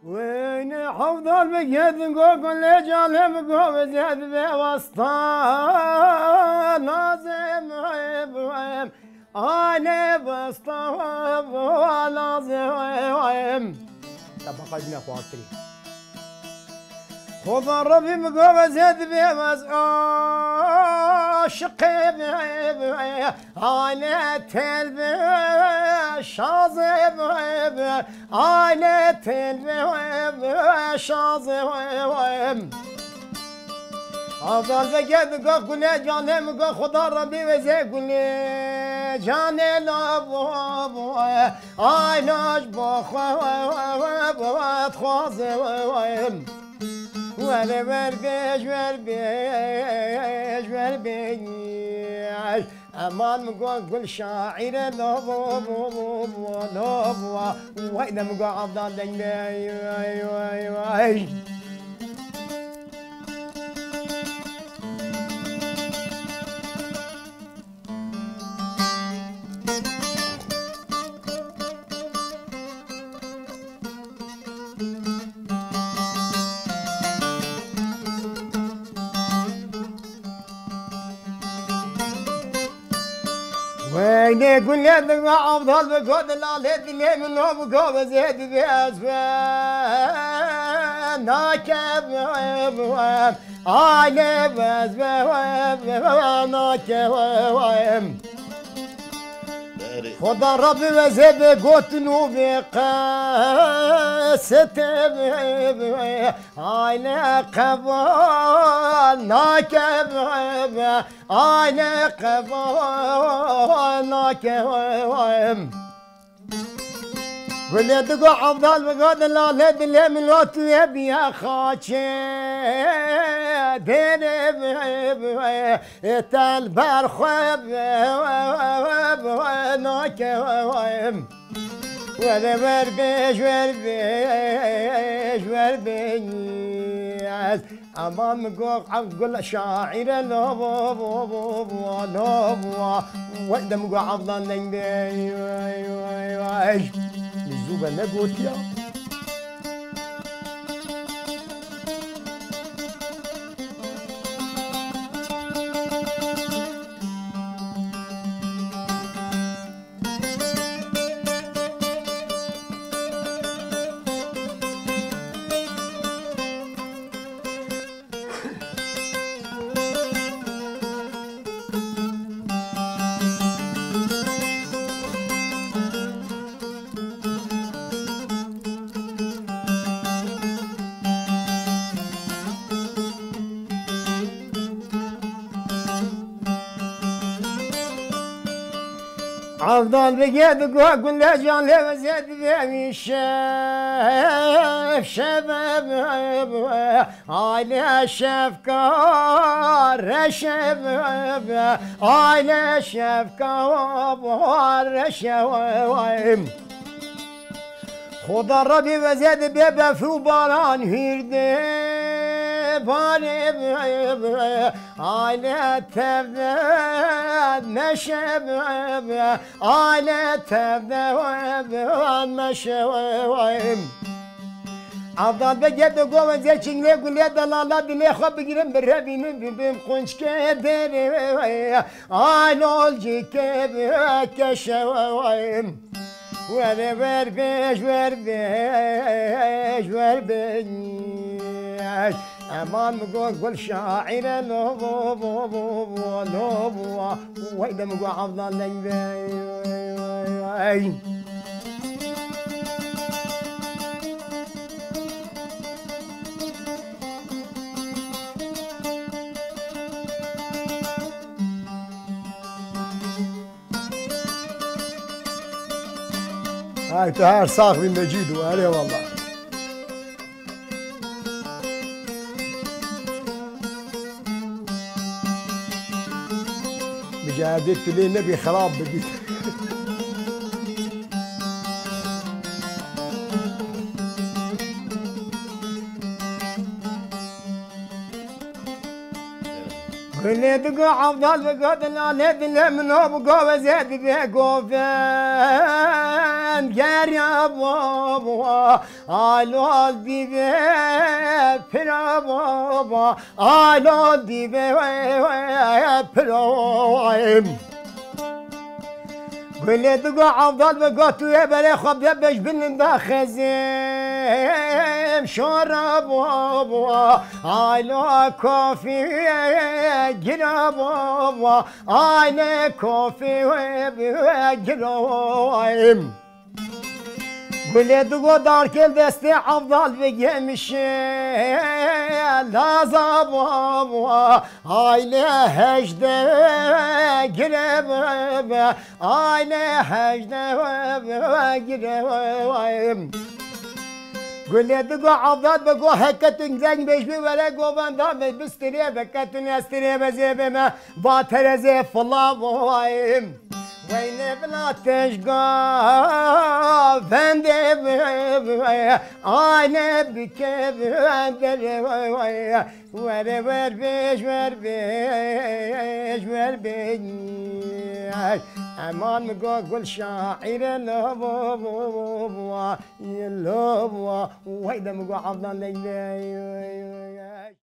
وين حفظل بجد كل جالب قوزد بوسطان لازم عيب أنا بسطاب لازم تبقى قدنا خاطري خذ ربي مقوزد بوسطان شقيب أنا تلب شاذب أنا تلب شاذب أفضل بجد كل جانب خدا ربي وزي كل جانب لابو عيناش بخوات خاصم ولا بربيش أمان مقول كل شاعر لابو وإذا مقول أفضل دنيا وين يقول لي أفضل بقول لا لدني من هو بقول زيد بأسفل ناكب أنا بس ناكب خدا ربي وزيد قوتنو بقاسة أنا قبال ناكب أنا قبال ناكب قل دقوا أفضل بقعد لا لد اللي من لوت يبي يا خاتشي دين تلبر خوب ناكب ولا وربيش أمام قوق أقول شاعر لابو وإذا مقوع أفضل نجدي الزوبة نقوت يا أفضل بقيد قول جان لي وزيد بيمي شباب على شفكار شباب على شفكار شباب خدا ربي وزيد بيبا في باران هيردي باني على تبدأ نشب على تبدأ نشب أفضل بجد قوة زي شنلي قول يا دلالة بلي خب بقرم بربي من بمقنش كدر أنا الجيك كشوائم وربيش أمان مقول شاعر لابو وإذا مقول أفضل نجدي هاي تهار صاحبي مجيد وعليه والله بجادت لي نبي خراب بقيت كل دقوا أفضل بقعد لا لد اللي من هو بقوا زاد بقوا يا بابا آلو دیوه پرا بابا آلو دیوه پرا قلت دقا عبدال بقا توی بله خواب دبش بلندا خزیم شورا بابا آلا کافی گرا بابا آلا کافی گرایم قلت دقا دار کل دستی عبدال بگمشه لازا بابا آیله هجده گره آیله هجده گره قلت دقا عبدال بقا هكتن زنگ بيش بولا قوبان دام بستري بكتن استري بزيبه ما باتر زيف الله بوايم وين بلا تشقى فندي انا بكيف ور بيش امان مقا قول شاعر لبوا ويدا مقا عبدالله